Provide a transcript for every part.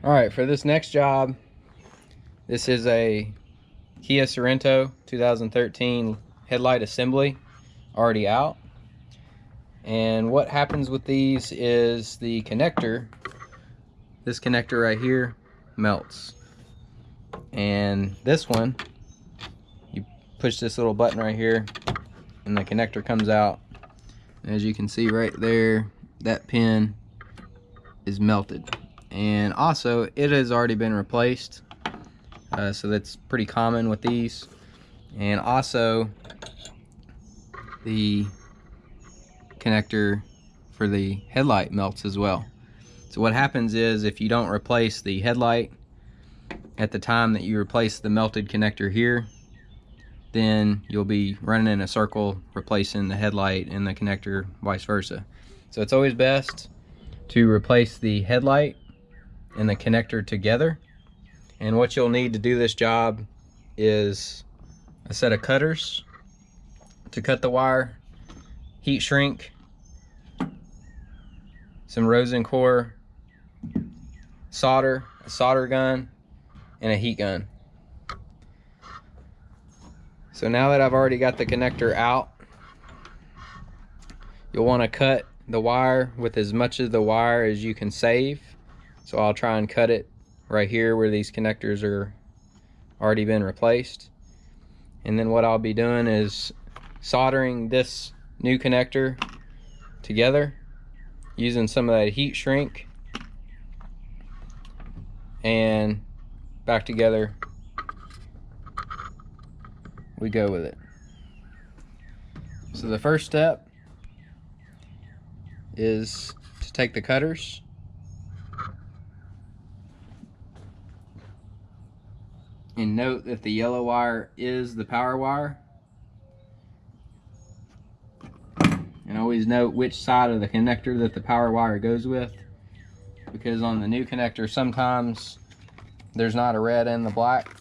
Alright, for this next job, this is a Kia Sorento 2013 headlight assembly, already out. And what happens with these is the connector, this connector right here, melts. And this one, you push this little button right here and the connector comes out. And as you can see right there, that pin is melted. And also, it has already been replaced, so that's pretty common with these. And also, the connector for the headlight melts as well. So what happens is, if you don't replace the headlight at the time that you replace the melted connector here, then you'll be running in a circle replacing the headlight and the connector, vice versa. So it's always best to replace the headlight and the connector together. And what you'll need to do this job is a set of cutters to cut the wire, heat shrink, some rosin core, solder, a solder gun, and a heat gun. So now that I've already got the connector out, you'll want to cut the wire with as much of the wire as you can save. So I'll try and cut it right here where these connectors are already been replaced. And then what I'll be doing is soldering this new connector together using some of that heat shrink, and back together we go with it. So the first step is to take the cutters and note that the yellow wire is the power wire, and always note which side of the connector that the power wire goes with, because on the new connector sometimes there's not a red and the black.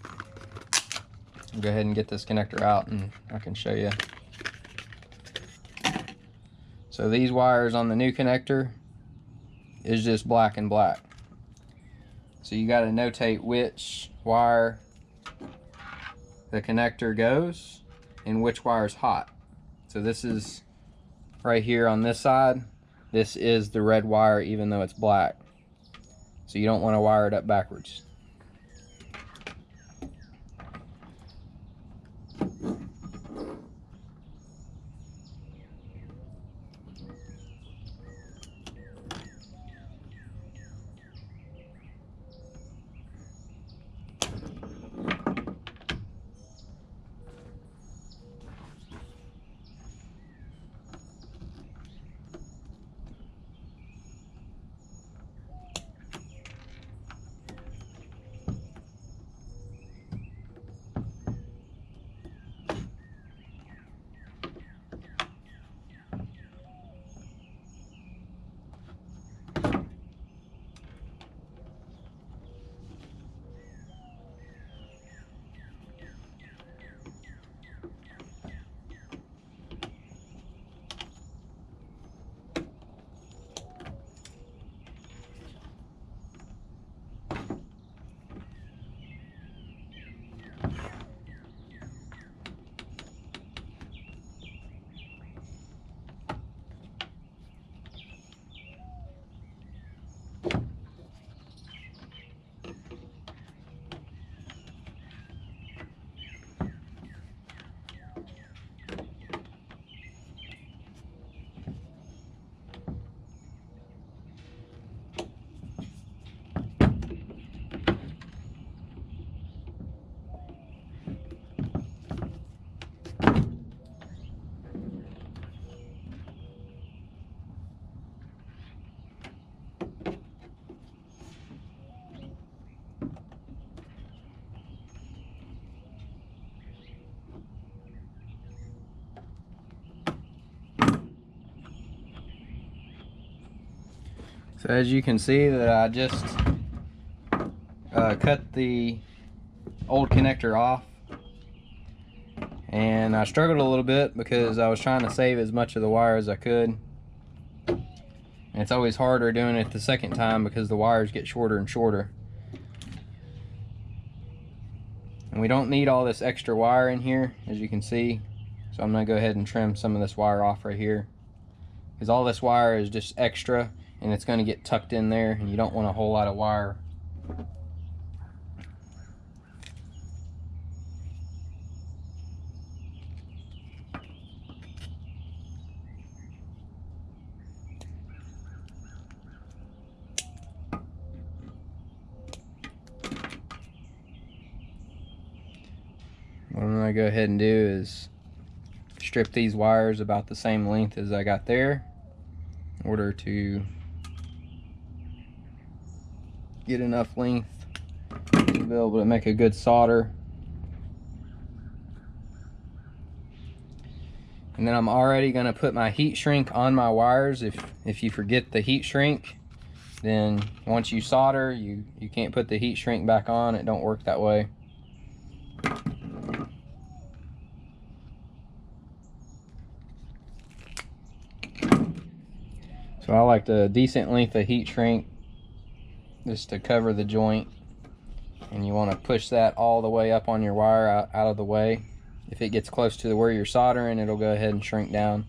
I'll go ahead and get this connector out and I can show you. So these wires on the new connector is just black and black. So you got to notate which wire the connector goes and which wire is hot. So this is right here on this side. This is the red wire even though it's black. So you don't want to wire it up backwards. So as you can see that I just cut the old connector off, and I struggled a little bit because I was trying to save as much of the wire as I could. And it's always harder doing it the second time because the wires get shorter and shorter. And we don't need all this extra wire in here, as you can see. So I'm gonna go ahead and trim some of this wire off right here, because all this wire is just extra and it's gonna get tucked in there, and you don't want a whole lot of wire. What I'm gonna go ahead and do is strip these wires about the same length as I got there, in order to get enough length to be able to make a good solder. And then I'm already gonna put my heat shrink on my wires. If you forget the heat shrink, then once you solder, you can't put the heat shrink back on. It don't work that way. So I like a decent length of heat shrink just to cover the joint. And you want to push that all the way up on your wire out of the way. If it gets close to where you're soldering, it'll go ahead and shrink down.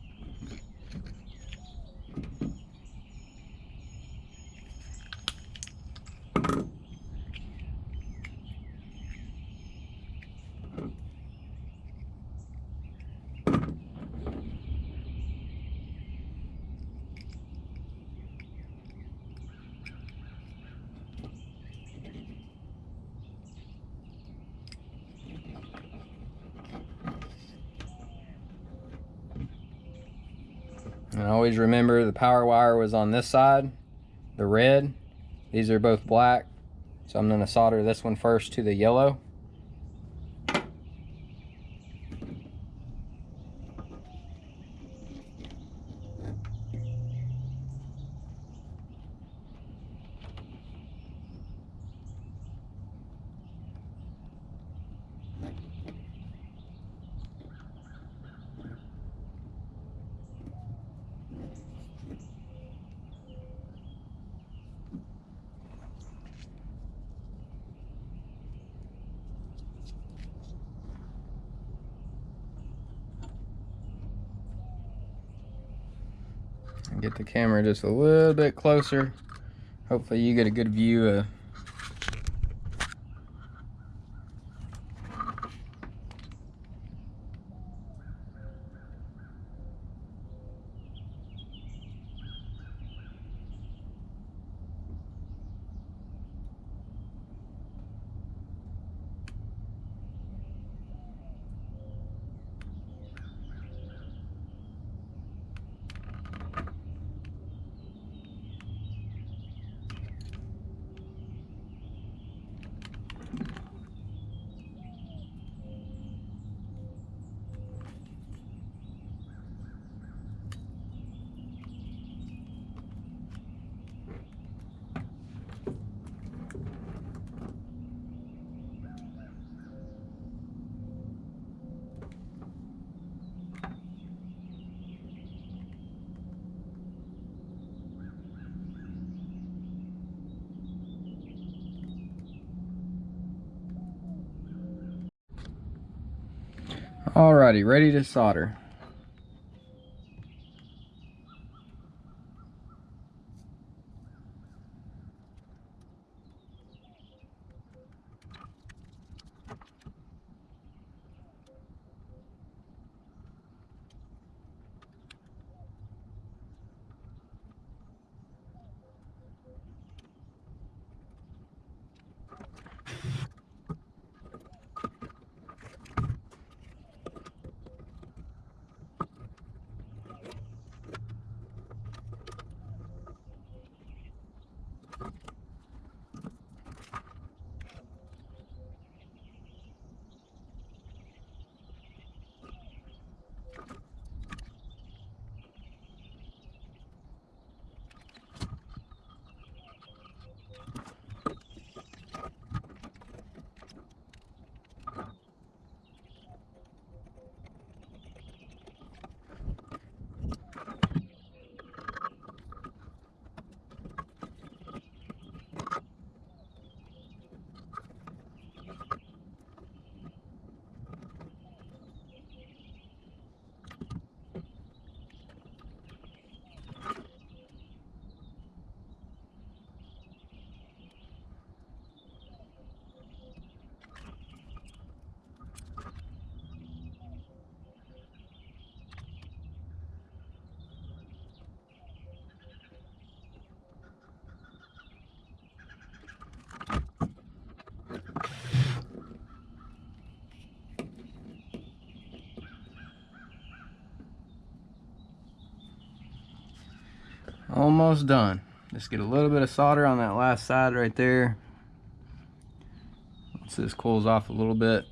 And always remember, the power wire was on this side, the red. These are both black. So I'm going to solder this one first to the yellow. Get the camera just a little bit closer. Hopefully you get a good view of Alrighty, ready to solder. almost done. Just get a little bit of solder on that last side right there. Once this cools off a little bit.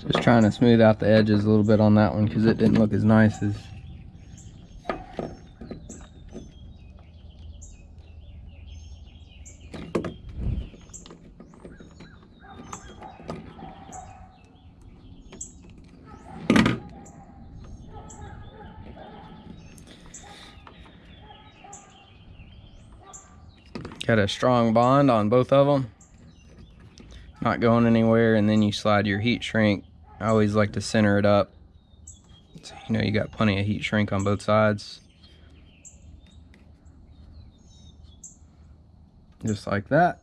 Just trying to smooth out the edges a little bit on that one because it didn't look as nice as got a strong bond on both of them, not going anywhere. And then you slide your heat shrink. I always like to center it up so you know you got plenty of heat shrink on both sides, just like that.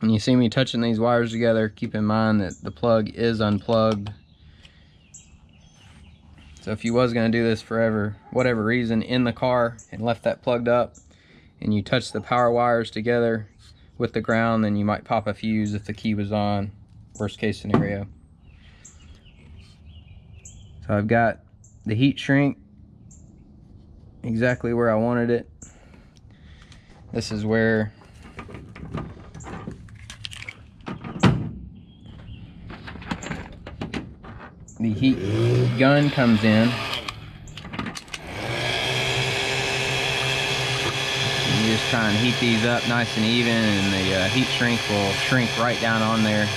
When you see me touching these wires together, keep in mind that the plug is unplugged. So if you was going to do this for whatever reason in the car and left that plugged up and you touch the power wires together with the ground, then you might pop a fuse if the key was on, worst case scenario. So I've got the heat shrink exactly where I wanted it. This is where the heat gun comes in. You just try and heat these up nice and even, and the heat shrink will shrink right down on there.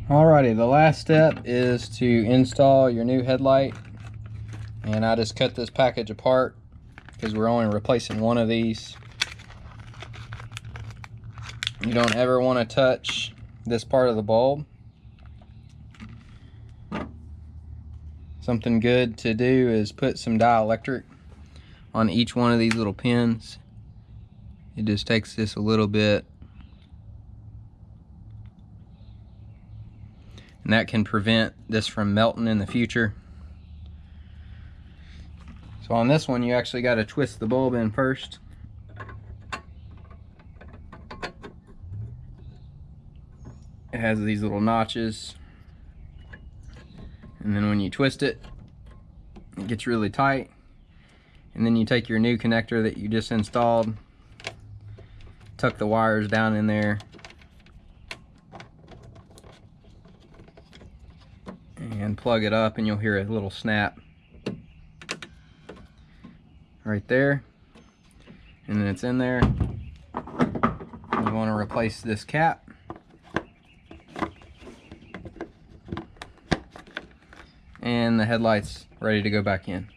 Alrighty, the last step is to install your new headlight, and I just cut this package apart because we're only replacing one of these. You don't ever want to touch this part of the bulb. Something good to do is put some dielectric on each one of these little pins. It just takes this a little bit, and that can prevent this from melting in the future. So on this one, you actually got to twist the bulb in first. It has these little notches, and then when you twist it, it gets really tight. And then you take your new connector that you just installed, tuck the wires down in there, and plug it up, and you'll hear a little snap right there, and then it's in there. We want to replace this cap. And the headlight's ready to go back in.